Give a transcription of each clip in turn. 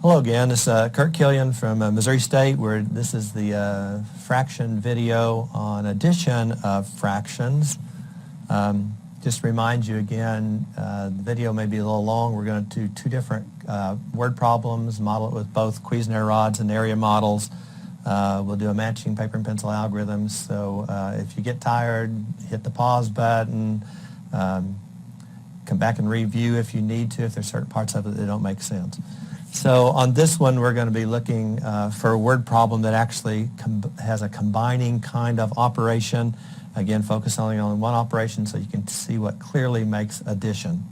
Hello again, this is Kurt Killian from Missouri State, where this is the fraction video on addition of fractions. Just to remind you again, the video may be a little long. We're going to do two different word problems, model it with both Cuisenaire rods and area models. We'll do a matching paper and pencil algorithms, so if you get tired, hit the pause button, come back and review if you need to, if there's certain parts of it that don't make sense. So on this one, we're going to be looking for a word problem that actually has a combining kind of operation. Again, focus only on one operation so you can see what clearly makes addition.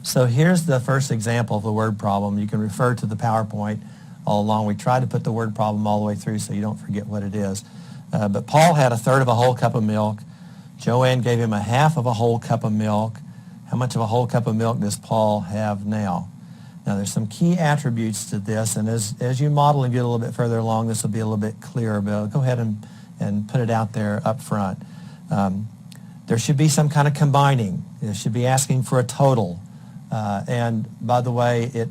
So here's the first example of the word problem. You can refer to the PowerPoint all along. We try to put the word problem all the way through so you don't forget what it is. But Paul had a third of a whole cup of milk. Joanne gave him a half of a whole cup of milk. How much of a whole cup of milk does Paul have now? Now, there's some key attributes to this, and as you model and get a little bit further along, this will be a little bit clearer, but I'll go ahead and put it out there up front. There should be some kind of combining. It should be asking for a total. And by the way, it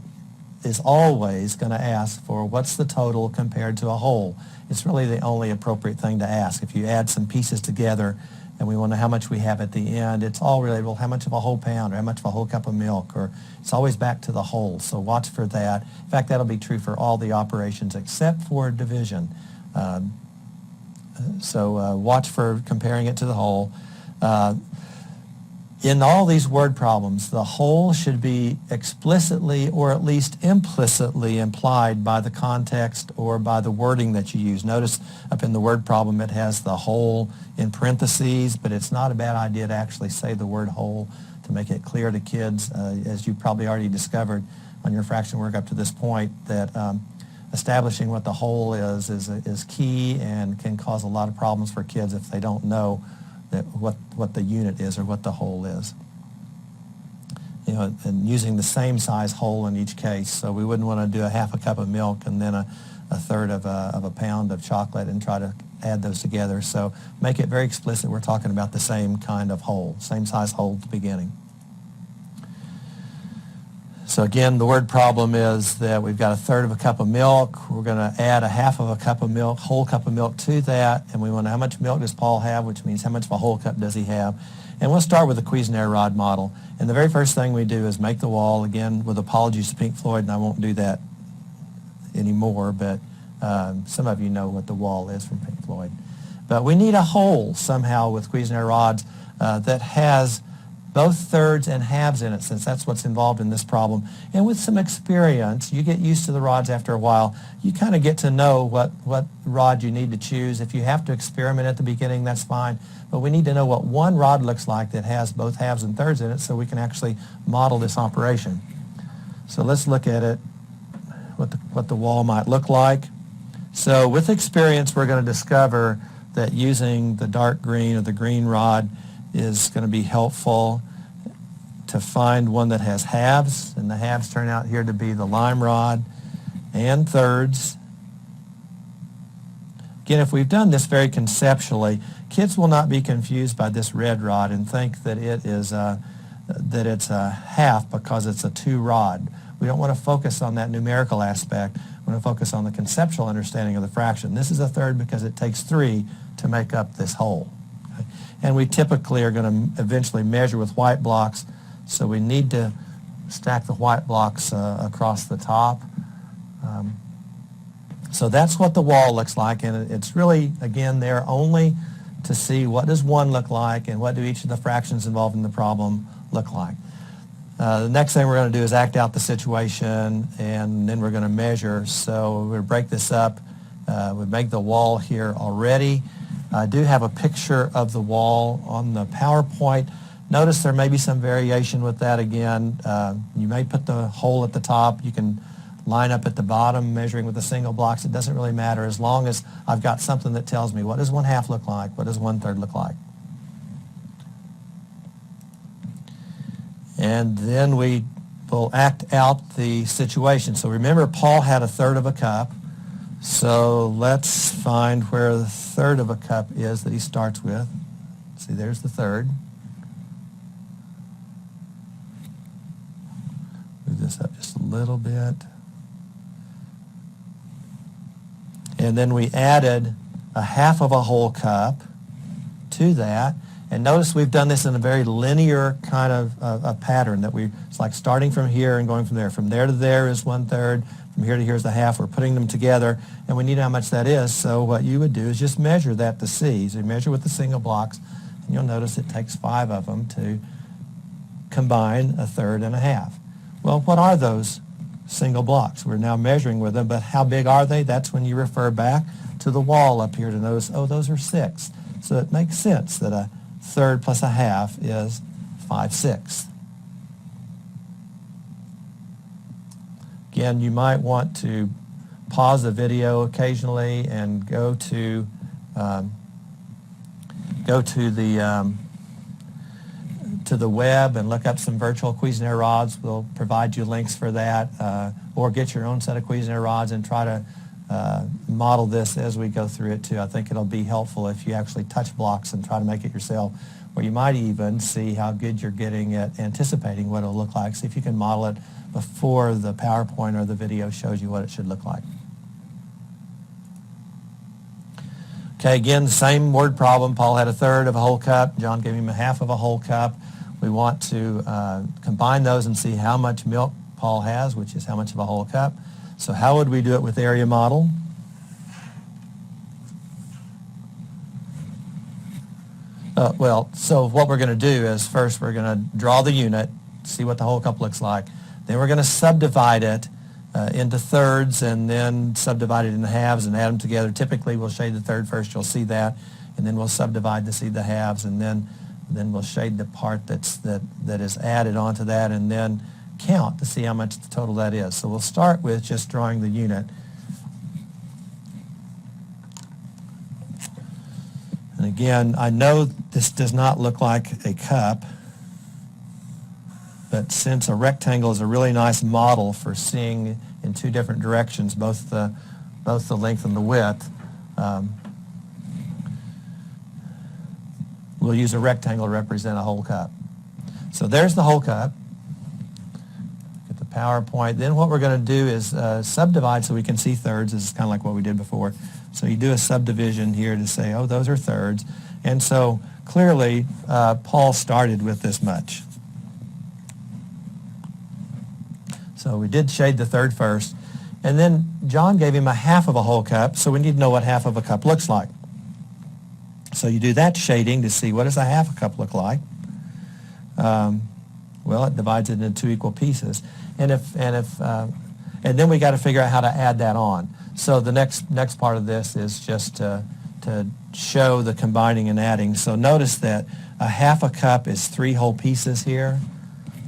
is always going to ask for what's the total compared to a whole. It's really the only appropriate thing to ask. If you add some pieces together and we want to know how much we have at the end, it's all related, well, how much of a whole pound or how much of a whole cup of milk, or it's always back to the whole. So watch for that. In fact, that'll be true for all the operations except for division. So watch for comparing it to the whole. In all these word problems, the whole should be explicitly or at least implicitly implied by the context or by the wording that you use. Notice up in the word problem it has the whole in parentheses, but it's not a bad idea to actually say the word whole to make it clear to kids, as you probably already discovered on your fraction work up to this point, that establishing what the whole is key and can cause a lot of problems for kids if they don't know what the unit is or what the whole is. You know, and using the same size whole in each case. So we wouldn't want to do a half a cup of milk and then a third of a pound of chocolate and try to add those together. So make it very explicit we're talking about the same kind of whole, same size whole at the beginning. So again, the word problem is that we've got a third of a cup of milk. We're going to add a half of a cup of milk, whole cup of milk to that, and we want to know how much milk does Paul have, which means how much of a whole cup does he have. And we'll start with the Cuisenaire rod model. And the very first thing we do is make the wall, again, with apologies to Pink Floyd, and I won't do that anymore, but some of you know what the wall is from Pink Floyd. But we need a hole somehow with Cuisenaire rods that has both thirds and halves in it, since that's what's involved in this problem. And with some experience, you get used to the rods after a while. You kind of get to know what rod you need to choose. If you have to experiment at the beginning, that's fine. But we need to know what one rod looks like that has both halves and thirds in it so we can actually model this operation. So let's look at it, what the wall might look like. So with experience, we're going to discover that using the dark green or the green rod is going to be helpful to find one that has halves, and the halves turn out here to be the lime rod, and thirds. Again, if we've done this very conceptually, kids will not be confused by this red rod and think that it's a half because it's a two rod. We don't want to focus on that numerical aspect. We want to focus on the conceptual understanding of the fraction. This is a third because it takes three to make up this whole. And we typically are going to eventually measure with white blocks, so we need to stack the white blocks across the top. So that's what the wall looks like, and it's really, again, there only to see what does one look like and what do each of the fractions involved in the problem look like. The next thing we're going to do is act out the situation, and then we're going to measure. So we're going to break this up. We make the wall here already. I do have a picture of the wall on the PowerPoint. Notice there may be some variation with that again. You may put the hole at the top. You can line up at the bottom measuring with the single blocks. It doesn't really matter as long as I've got something that tells me what does one half look like, what does one third look like. And then we will act out the situation. So remember, Paul had a third of a cup. So let's find where the third of a cup is that he starts with. See, there's the third. Move this this up just a little bit. And then we added a half of a whole cup to that. And notice we've done this in a very linear kind of a pattern that it's like starting from here and going from there. From there to there is 1/3. From here to here is the half. We're putting them together, and we need how much that is. So what you would do is just measure that to see. So you measure with the single blocks, and you'll notice it takes 5 of them to combine 1/3 and a half. Well, what are those single blocks? We're now measuring with them, but how big are they? That's when you refer back to the wall up here to notice, oh, those are 6. So it makes sense that 1/3 plus a half is 5/6. Again, you might want to pause the video occasionally and go to the web and look up some virtual Cuisenaire rods. We'll provide you links for that, or get your own set of Cuisenaire rods and try to model this as we go through it too. I think it'll be helpful if you actually touch blocks and try to make it yourself, or you might even see how good you're getting at anticipating what it'll look like. See if you can model it before the PowerPoint or the video shows you what it should look like. Okay, again, the same word problem. Paul had 1/3 of a whole cup. John gave him a half of a whole cup. We want to combine those and see how much milk Paul has, which is how much of a whole cup. So how would we do it with area model? So what we're going to do is first we're going to draw the unit, see what the whole cup looks like. Then we're going to subdivide it into thirds and then subdivide it into halves and add them together. Typically we'll shade the third first, you'll see that, and then we'll subdivide to see the halves, and then we'll shade the part that is added onto that, and then count to see how much the total that is. So we'll start with just drawing the unit. And again, I know this does not look like a cup, but since a rectangle is a really nice model for seeing in 2 different directions, both the length and the width, we'll use a rectangle to represent a whole cup. So there's the whole cup. Get the PowerPoint. Then what we're going to do is subdivide so we can see thirds. This is kind of like what we did before. So you do a subdivision here to say, oh, those are thirds. And so clearly, Paul started with this much. So we did shade the third first. And then John gave him a half of a whole cup, so we need to know what half of a cup looks like. So you do that shading to see what does a half a cup look like. Well, it divides it into 2 equal pieces. And then we got to figure out how to add that on. So the next part of this is just to show the combining and adding. So notice that a half a cup is 3 whole pieces here.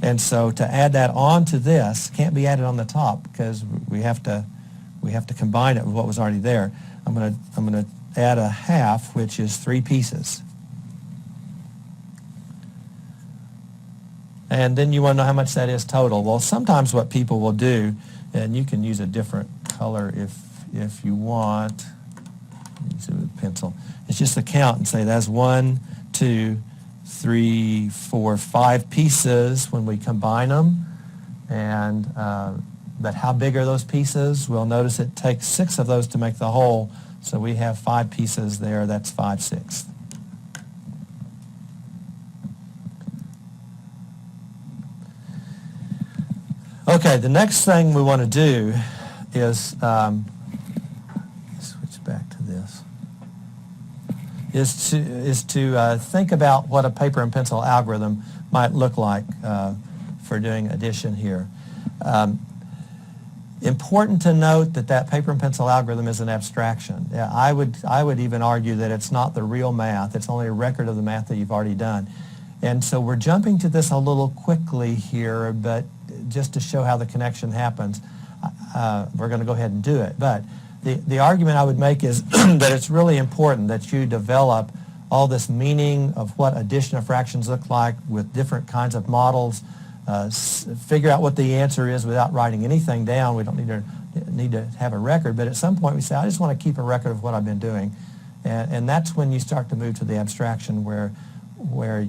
And so to add that onto this, can't be added on the top because we have to combine it with what was already there. I'm going to add a half, which is 3 pieces. And then you want to know how much that is total. Well, sometimes what people will do, and you can use a different color if you want, use it with a pencil, it's just a count and say that's 1, 2, 3, 4, 5 pieces when we combine them. And but how big are those pieces? Well, notice it takes 6 of those to make the whole. So we have 5 pieces there. That's 5/6. Okay, the next thing we want to do is switch back to this. Is to think about what a paper and pencil algorithm might look like for doing addition here. Important to note that paper and pencil algorithm is an abstraction. Yeah, I would even argue that it's not the real math. It's only a record of the math that you've already done. And so we're jumping to this a little quickly here, but just to show how the connection happens, we're going to go ahead and do it. But the argument I would make is that it's really important that you develop all this meaning of what addition of fractions look like with different kinds of models, figure out what the answer is without writing anything down. We don't need to have a record, but at some point we say, I just want to keep a record of what I've been doing. And that's when you start to move to the abstraction where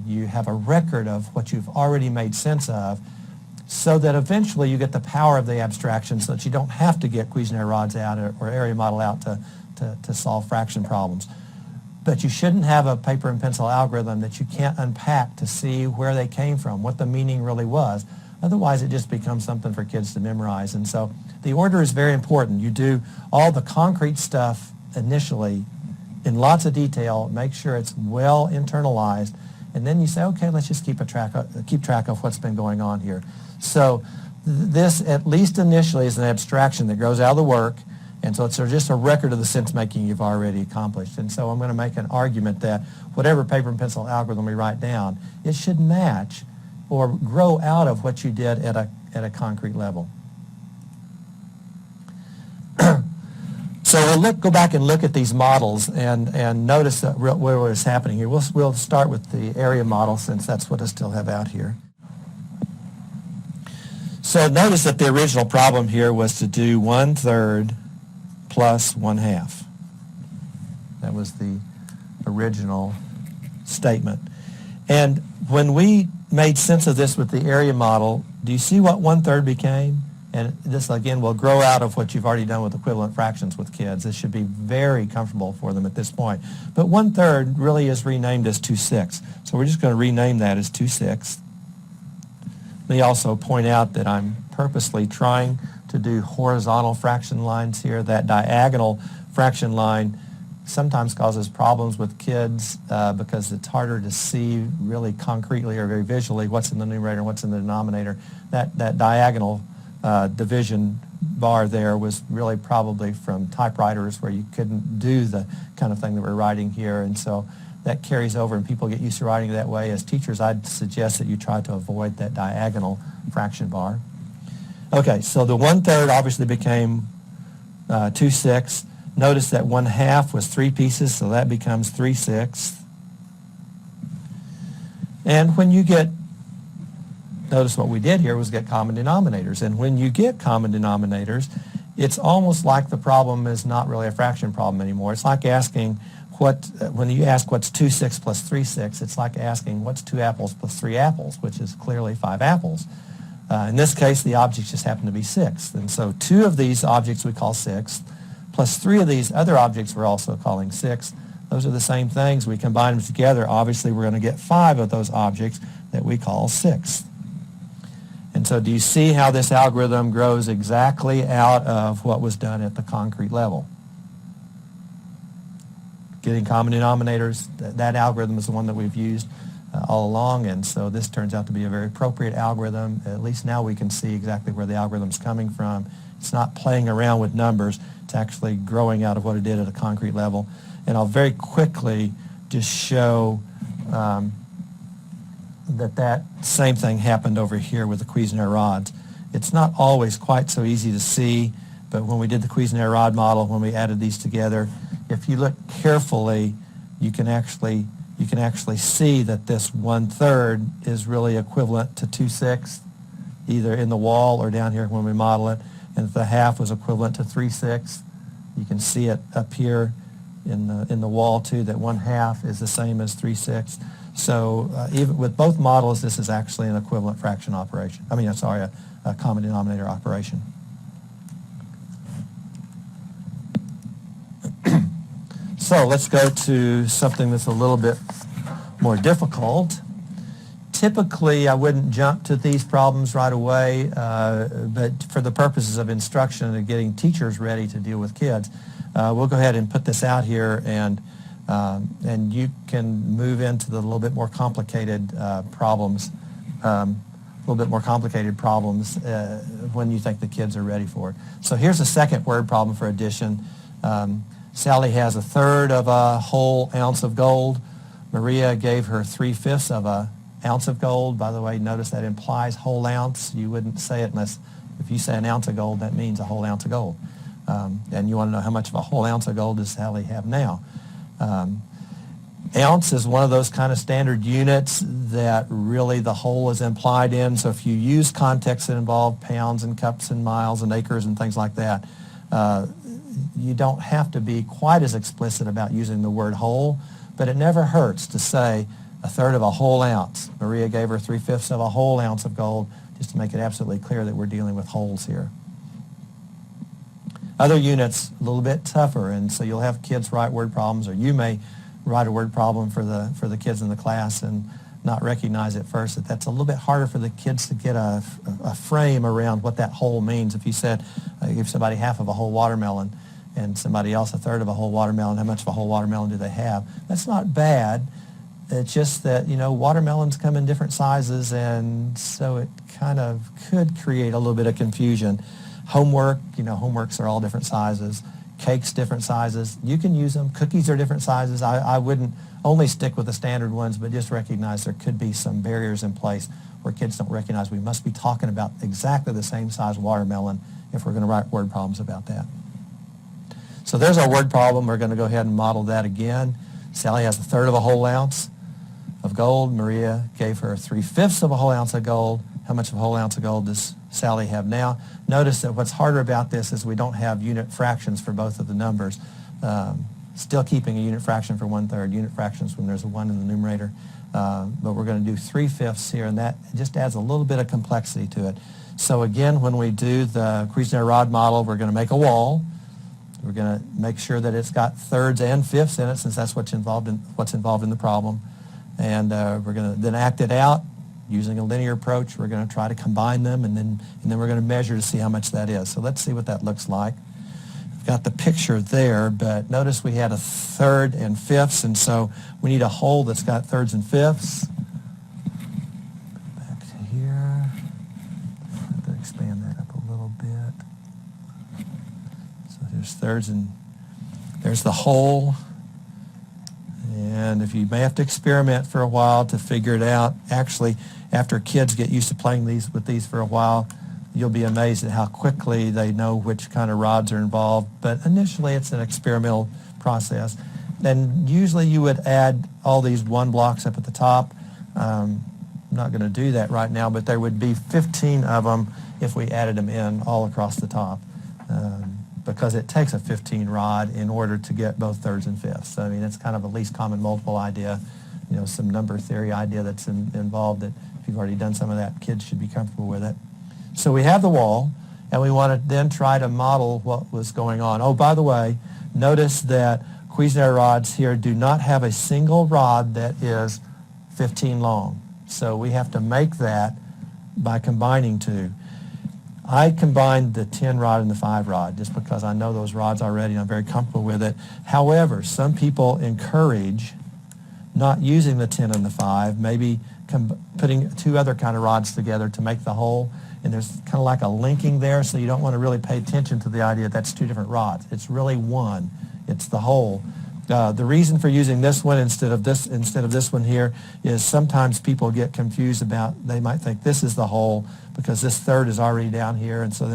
you have a record of what you've already made sense of. so that eventually you get the power of the abstraction so that you don't have to get Cuisenaire rods out or area model out to solve fraction problems. But you shouldn't have a paper and pencil algorithm that you can't unpack to see where they came from, what the meaning really was. Otherwise, it just becomes something for kids to memorize. And so the order is very important. You do all the concrete stuff initially in lots of detail, make sure it's well internalized, and then you say, okay, let's just keep track of what's been going on here. So this, at least initially, is an abstraction that grows out of the work, and so it's just a record of the sense-making you've already accomplished. And so I'm going to make an argument that whatever paper and pencil algorithm we write down, it should match or grow out of what you did at a concrete level. So we'll go back and look at these models and notice what is happening here. We'll start with the area model since that's what I still have out here. So notice that the original problem here was to do 1/3 plus 1/2. That was the original statement. And when we made sense of this with the area model, do you see what 1/3 became? And this, again, will grow out of what you've already done with equivalent fractions with kids. This should be very comfortable for them at this point. But 1/3 really is renamed as 2/6. So we're just going to rename that as 2/6. Let me also point out that I'm purposely trying to do horizontal fraction lines here. That diagonal fraction line sometimes causes problems with kids because it's harder to see really concretely or very visually what's in the numerator and what's in the denominator. That diagonal division bar there was really probably from typewriters where you couldn't do the kind of thing that we're writing here, and so that carries over and people get used to writing it that way. As teachers, I'd suggest that you try to avoid that diagonal fraction bar. Okay, so the 1/3 obviously became 2/6. Notice that 1/2 was 3 pieces, so that becomes 3/6. And when you get, notice what we did here was get common denominators. And when you get common denominators, it's almost like the problem is not really a fraction problem anymore. It's like asking when you ask what's 2/6 plus 3/6, it's like asking what's 2 apples plus 3 apples, which is clearly 5 apples. In this case, the objects just happen to be 6. And so 2 of these objects we call 6, plus 3 of these other objects we're also calling 6. Those are the same things. We combine them together. Obviously, we're going to get 5 of those objects that we call 6. And so do you see how this algorithm grows exactly out of what was done at the concrete level? Getting common denominators, that algorithm is the one that we've used all along, and so this turns out to be a very appropriate algorithm. At least now we can see exactly where the algorithm's coming from. It's not playing around with numbers. It's actually growing out of what it did at a concrete level. And I'll very quickly just show that same thing happened over here with the Cuisenaire rods. It's not always quite so easy to see, but when we did the Cuisenaire rod model, when we added these together, if you look carefully, you can actually see that this 1/3 is really equivalent to 2/6, either in the wall or down here when we model it, and the 1/2 was equivalent to 3/6. You can see it up here in the wall too, that 1/2 is the same as 3/6. So even with both models, this is actually an equivalent fraction operation. A common denominator operation. So let's go to something that's a little bit more difficult. Typically, I wouldn't jump to these problems right away, but for the purposes of instruction and getting teachers ready to deal with kids, we'll go ahead and put this out here, and you can move into the little bit more complicated problems, when you think the kids are ready for it. So here's a second word problem for addition. Sally has 1/3 of a whole ounce of gold. Maria gave her 3/5 of a ounce of gold. By the way, notice that implies whole ounce. You wouldn't say it unless, if you say an ounce of gold, that means a whole ounce of gold. And you want to know how much of a whole ounce of gold does Sally have now. Ounce is one of those kind of standard units that really the whole is implied in. So if you use contexts that involve pounds and cups and miles and acres and things like that, you don't have to be quite as explicit about using the word whole, but it never hurts to say 1/3 of a whole ounce. Maria gave her 3/5 of a whole ounce of gold. just to make it absolutely clear that we're dealing with wholes here. Other units, a little bit tougher, and so you'll have kids write word problems, or you may write a word problem for the kids in the class and not recognize at first that that's a little bit harder for the kids to get a frame around what that whole means. If you said, give somebody half of a whole watermelon and somebody else a third of a whole watermelon, how much of a whole watermelon do they have? That's not bad. It's just that, watermelons come in different sizes, and so it kind of could create a little bit of confusion. Homework, homeworks are all different sizes. Cakes, different sizes. You can use them. Cookies are different sizes. I wouldn't only stick with the standard ones, but just recognize there could be some barriers in place where kids don't recognize we must be talking about exactly the same size watermelon if we're going to write word problems about that. So there's our word problem. We're going to go ahead and model that again. Sally has a third of a whole ounce of gold. Maria gave her 3/5 of a whole ounce of gold. How much of a whole ounce of gold does Sally have now? Notice that what's harder about this is we don't have unit fractions for both of the numbers. Still keeping a unit fraction for 1/3, unit fractions when there's a 1 in the numerator. But we're going to do 3/5 here, and that just adds a little bit of complexity to it. So again, when we do the Cuisenaire rod model, we're going to make a wall. We're going to make sure that it's got thirds and fifths in it, since that's what's involved in the problem. And we're going to then act it out using a linear approach. We're going to try to combine them, and then we're going to measure to see how much that is. So let's see what that looks like. I've got the picture there, but notice we had a third and fifths, and so we need a whole that's got thirds and fifths. Back to here. I have to expand that up a little bit. So there's thirds, and there's the whole. And if you may have to experiment for a while to figure it out, actually, after kids get used to playing with these for a while, you'll be amazed at how quickly they know which kind of rods are involved. But initially, it's an experimental process. And usually you would add all these 1 blocks up at the top. I'm not going to do that right now, but there would be 15 of them if we added them in all across the top. Because it takes a 15 rod in order to get both thirds and fifths. So, it's kind of a least common multiple idea, some number theory idea that's involved that if you've already done some of that, kids should be comfortable with it. So we have the wall, and we want to then try to model what was going on. Oh, by the way, notice that Cuisenaire rods here do not have a single rod that is 15 long. So we have to make that by combining two. I combined the 10 rod and the 5 rod just because I know those rods already and I'm very comfortable with it. However, some people encourage not using the 10 and the 5, maybe putting 2 other kind of rods together to make the whole, and there's kind of like a linking there, so you don't want to really pay attention to the idea that that's 2 different rods. It's really one. It's the whole. The reason for using this one instead of this one here is sometimes people get confused about, they might think this is the whole because this third is already down here, and so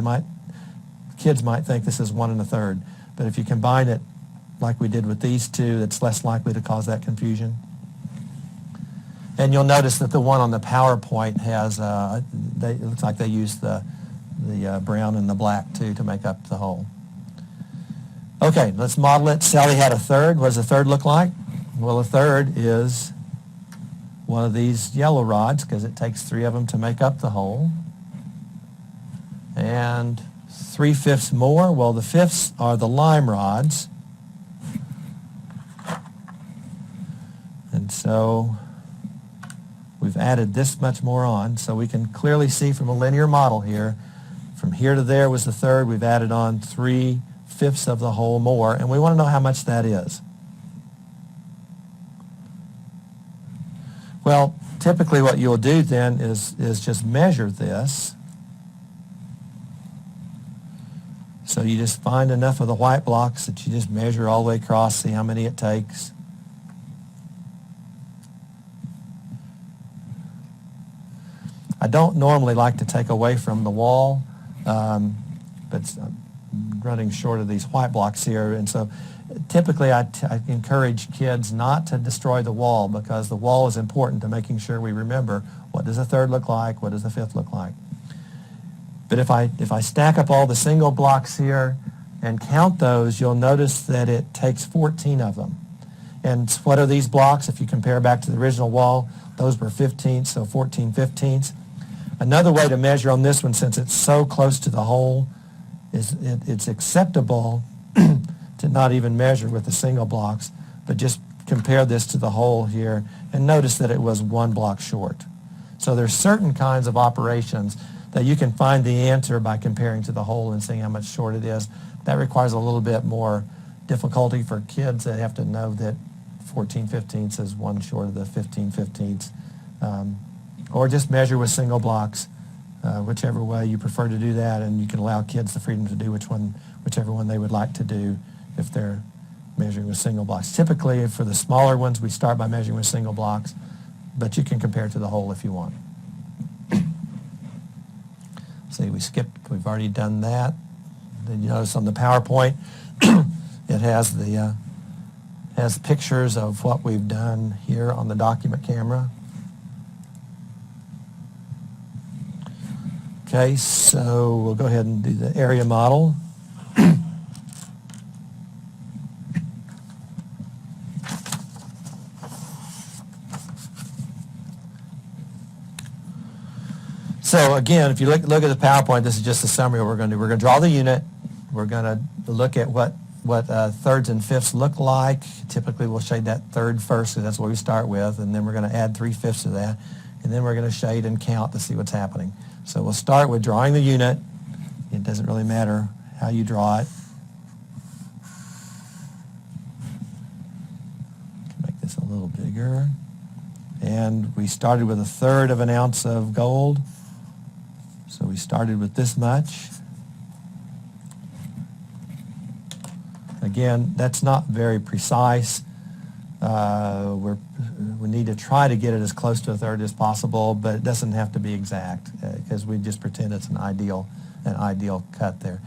kids might think this is 1 1/3. But if you combine it like we did with these two, it's less likely to cause that confusion. And you'll notice that the one on the PowerPoint has, it looks like they used the brown and the black too to make up the whole. Okay, let's model it. Sally had a third. What does a third look like? Well, a third is one of these yellow rods because it takes 3 of them to make up the whole. And 3/5 more, well, the fifths are the lime rods. And so we've added this much more on, so we can clearly see from a linear model here, from here to there was the third. We've added on 3/5 of the whole more, and we want to know how much that is. Well, typically what you'll do then is just measure this. So you just find enough of the white blocks that you just measure all the way across, see how many it takes. I don't normally like to take away from the wall, but I'm running short of these white blocks here, and so typically I encourage kids not to destroy the wall because the wall is important to making sure we remember what does a third look like, what does a fifth look like. But if I stack up all the single blocks here and count those, you'll notice that it takes 14 of them. And what are these blocks? If you compare back to the original wall, those were 15ths, so 14 15ths. Another way to measure on this one, since it's so close to the hole, is it's acceptable to not even measure with the single blocks, but just compare this to the hole here, and notice that it was 1 block short. So there's certain kinds of operations that you can find the answer by comparing to the hole and seeing how much short it is. That requires a little bit more difficulty for kids that have to know that 14/15 is 1 short of the 15/15. Or just measure with single blocks, whichever way you prefer to do that, and you can allow kids the freedom to do whichever one they would like to do if they're measuring with single blocks. Typically, for the smaller ones, we start by measuring with single blocks, but you can compare to the hole if you want. See, we've already done that. Then you notice on the PowerPoint, it has pictures of what we've done here on the document camera. Okay, so we'll go ahead and do the area model. So again, if you look at the PowerPoint, this is just a summary of what we're going to do. We're going to draw the unit. We're going to look at what thirds and fifths look like. Typically, we'll shade that third first, because that's what we start with, and then we're going to add 3/5 to that, and then we're going to shade and count to see what's happening. So we'll start with drawing the unit. It doesn't really matter how you draw it. Make this a little bigger. And we started with 1/3 of an ounce of gold. So we started with this much. Again, that's not very precise. We need to try to get it as close to 1/3 as possible, but it doesn't have to be exact, because we just pretend it's an ideal cut there.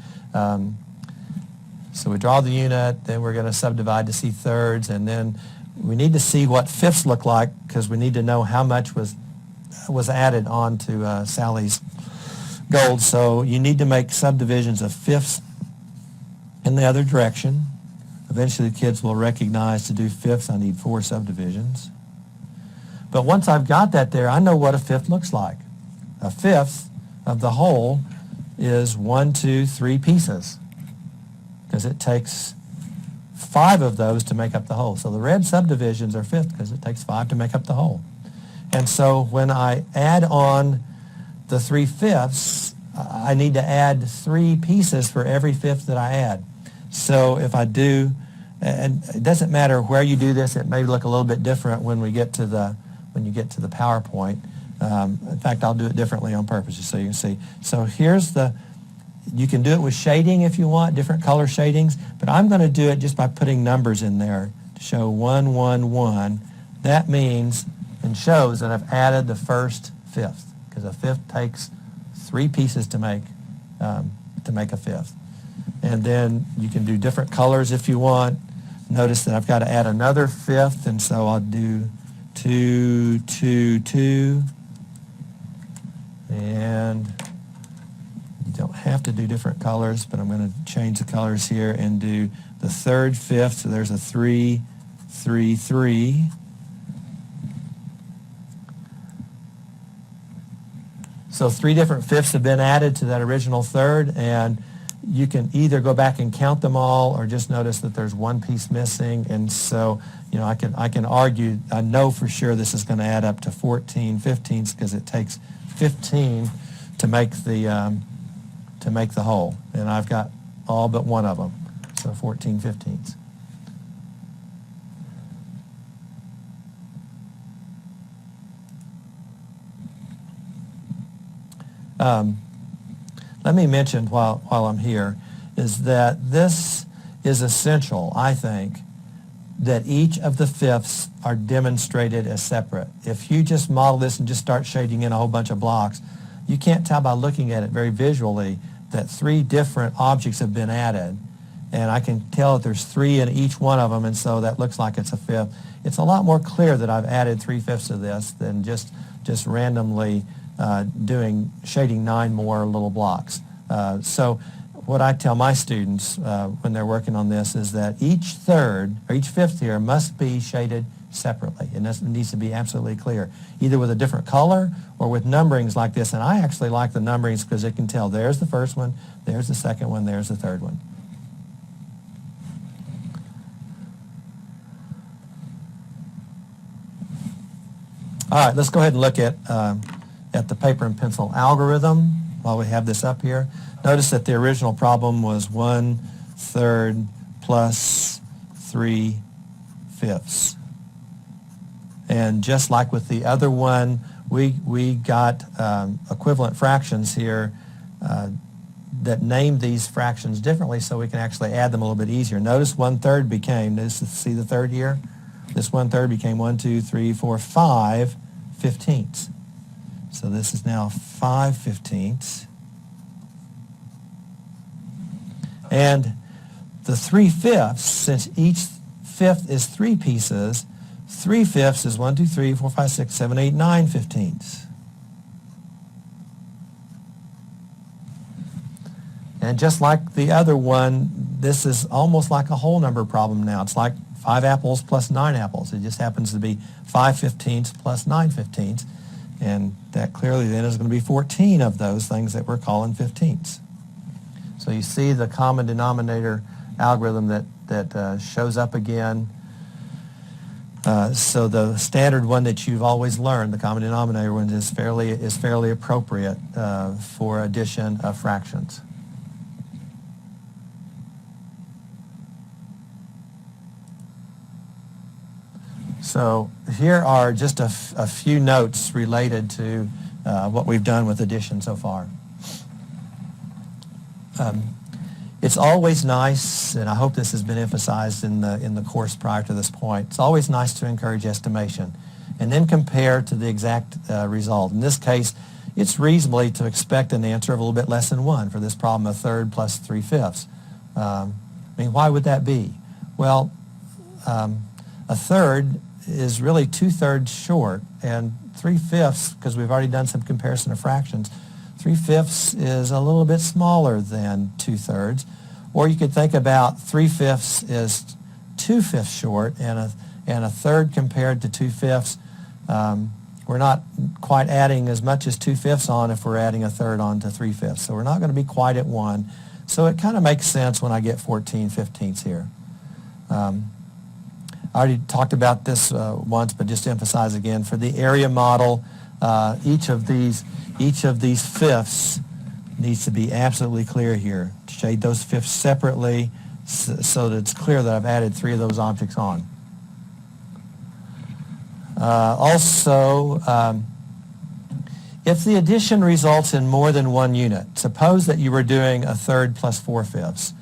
So we draw the unit, then we're going to subdivide to see thirds, and then we need to see what fifths look like, because we need to know how much was added on to Sally's gold. So you need to make subdivisions of fifths in the other direction. Eventually the kids will recognize to do fifths, I need 4 subdivisions. But once I've got that there, I know what a fifth looks like. A fifth of the whole is 1, 2, 3 pieces, because it takes 5 of those to make up the whole. So the red subdivisions are fifth because it takes 5 to make up the whole. And so when I add on the 3/5, I need to add 3 pieces for every fifth that I add. So if I do, and it doesn't matter where you do this, it may look a little bit different when you get to the PowerPoint. In fact, I'll do it differently on purpose, just so you can see. So here's you can do it with shading if you want, different color shadings, but I'm going to do it just by putting numbers in there to show 1, 1, 1. That means and shows that I've added the first fifth, because a fifth takes 3 pieces to make a fifth. And then you can do different colors if you want. Notice that I've got to add another fifth, and so I'll do 2, 2, 2. And you don't have to do different colors, but I'm going to change the colors here and do the third fifth. So there's a 3, 3, 3. So 3 different fifths have been added to that original third, and you can either go back and count them all or just notice that there's 1 piece missing. And so, I can argue, I know for sure this is going to add up to 14/15 because it takes 15 to make the whole. And I've got all but one of them, so 14/15. Let me mention while I'm here is that this is essential, I think, that each of the fifths are demonstrated as separate. If you just model this and just start shading in a whole bunch of blocks, you can't tell by looking at it very visually that 3 different objects have been added. And I can tell that there's 3 in each one of them, and so that looks like it's a fifth. It's a lot more clear that I've added 3/5 of this than just randomly shading 9 more little blocks. So what I tell my students when they're working on this is that each third or each fifth here must be shaded separately. And this needs to be absolutely clear, either with a different color or with numberings like this. And I actually like the numberings because it can tell there's the first one, there's the second one, there's the third one. All right, let's go ahead and look at the paper and pencil algorithm while we have this up here. Notice that the original problem was 1/3 plus 3/5. And just like with the other one, we got equivalent fractions here that named these fractions differently so we can actually add them a little bit easier. Notice 1/3 became, see the third here? This 1/3 became 1, 2, 3, 4, 5 fifteenths. So this is now 5 fifteenths. And the 3/5, since each fifth is 3 pieces, 3/5 is 1, 2, 3, 4, 5, 6, 7, 8, 9 fifteenths. And just like the other one, this is almost like a whole number problem now. It's like 5 apples plus 9 apples. It just happens to be 5 fifteenths plus 9 fifteenths. And that clearly then is going to be 14 of those things that we're calling fifteenths. So you see the common denominator algorithm that shows up again. So the standard one that you've always learned, the common denominator one, is fairly appropriate for addition of fractions. So here are just a few notes related to what we've done with addition so far. It's always nice, and I hope this has been emphasized in the course prior to this point, it's always nice to encourage estimation and then compare to the exact result. In this case, it's reasonably to expect an answer of a little bit less than 1 for this problem, 1/3 plus 3/5. I mean, why would that be? Well, 1/3 is really 2/3 short, and 3/5, because we've already done some comparison of fractions, 3/5 is a little bit smaller than 2/3. Or you could think about 3/5 is 2/5 short, and a 1/3 compared to 2/5, we're not quite adding as much as 2/5 on if we're adding 1/3 on to 3/5. So we're not going to be quite at 1. So it kind of makes sense when I get 14 fifteenths here. I already talked about this once, but just to emphasize again, for the area model, each of these fifths needs to be absolutely clear here. Shade those fifths separately so that it's clear that I've added 3 of those objects on. Also, if the addition results in more than 1 unit, suppose that you were doing 1/3 plus 4/5,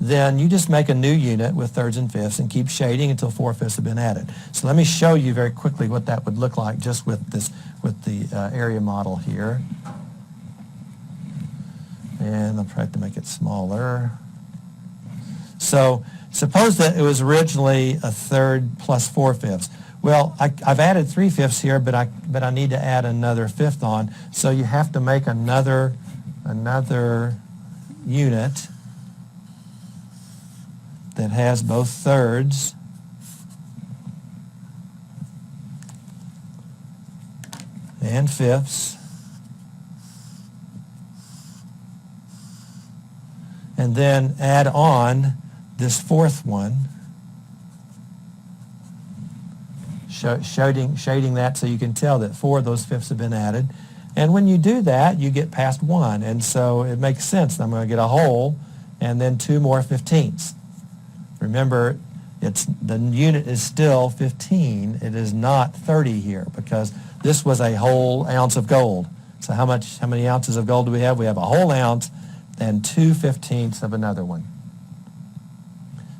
then you just make a new unit with thirds and fifths and keep shading until 4/5 have been added. So let me show you very quickly what that would look like just with the area model here. And I'll try to make it smaller. So suppose that it was originally 1/3 plus 4/5. Well, I've added 3/5 here, but I need to add another fifth on. So you have to make another unit that has both thirds and fifths, and then add on this fourth one, shading that so you can tell that 4 of those fifths have been added. And when you do that, you get past 1, and so it makes sense. I'm going to get a whole and then 2 more fifteenths. Remember, the unit is still 15. It is not 30 here because this was a whole ounce of gold. So how many ounces of gold do we have? We have a whole ounce and 2 fifteenths of another one.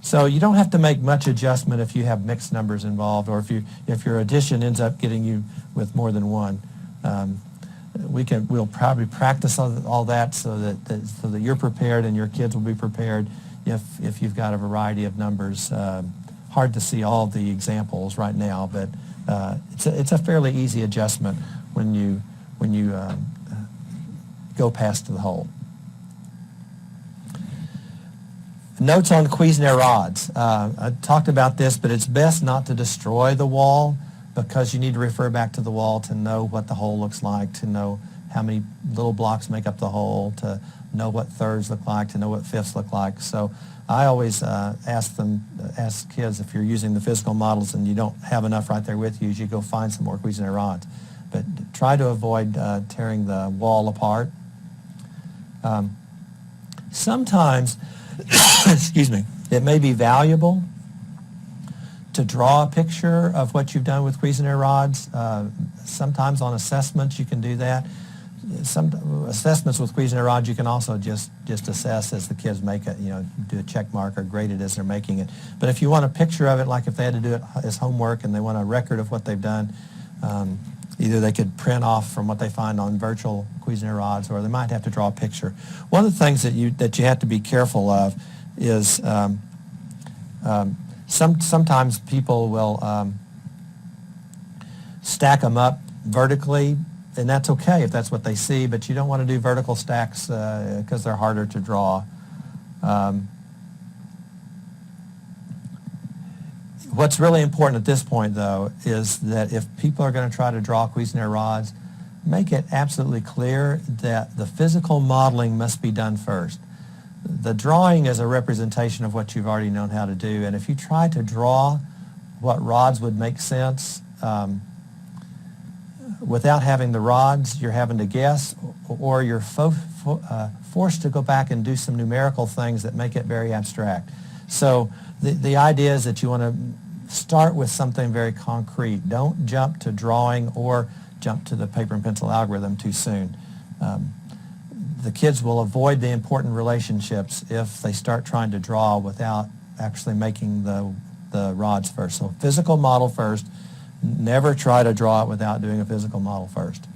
So you don't have to make much adjustment if you have mixed numbers involved, or if your addition ends up getting you with more than 1. We'll probably practice all that so that you're prepared and your kids will be prepared if you've got a variety of numbers. Hard to see all the examples right now, but it's a fairly easy adjustment when you go past the whole. Notes on Cuisenaire rods. I talked about this, but it's best not to destroy the wall because you need to refer back to the wall to know what the hole looks like, to know how many little blocks make up the hole, to know what thirds look like, to know what fifths look like. So I always ask kids, if you're using the physical models and you don't have enough right there with you, you go find some more Cuisenaire rods. But try to avoid tearing the wall apart. Sometimes, excuse me, it may be valuable to draw a picture of what you've done with Cuisenaire rods. Sometimes on assessments you can do that. Some assessments with Cuisenaire rods you can also just assess as the kids make it, do a check mark or grade it as they're making it. But if you want a picture of it, like if they had to do it as homework and they want a record of what they've done, either they could print off from what they find on virtual Cuisenaire rods, or they might have to draw a picture. One of the things that you have to be careful of is sometimes people will stack them up vertically, and that's okay if that's what they see, but you don't want to do vertical stacks because they're harder to draw. What's really important at this point, though, is that if people are going to try to draw Cuisenaire rods, make it absolutely clear that the physical modeling must be done first. The drawing is a representation of what you've already known how to do, and if you try to draw what rods would make sense without having the rods, you're having to guess, or you're forced to go back and do some numerical things that make it very abstract. So the idea is that you want to start with something very concrete. Don't jump to drawing or jump to the paper and pencil algorithm too soon. The kids will avoid the important relationships if they start trying to draw without actually making the rods first. So physical model first. Never try to draw it without doing a physical model first.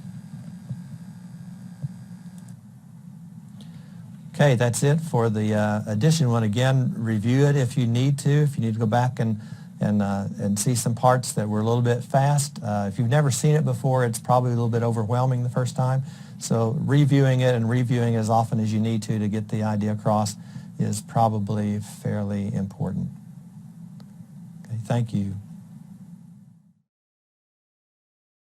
Okay, that's it for the addition one. Again, review it if you need to. If you need to go back and see some parts that were a little bit fast. If you've never seen it before, it's probably a little bit overwhelming the first time. So reviewing it and reviewing as often as you need to get the idea across is probably fairly important. Okay, thank you.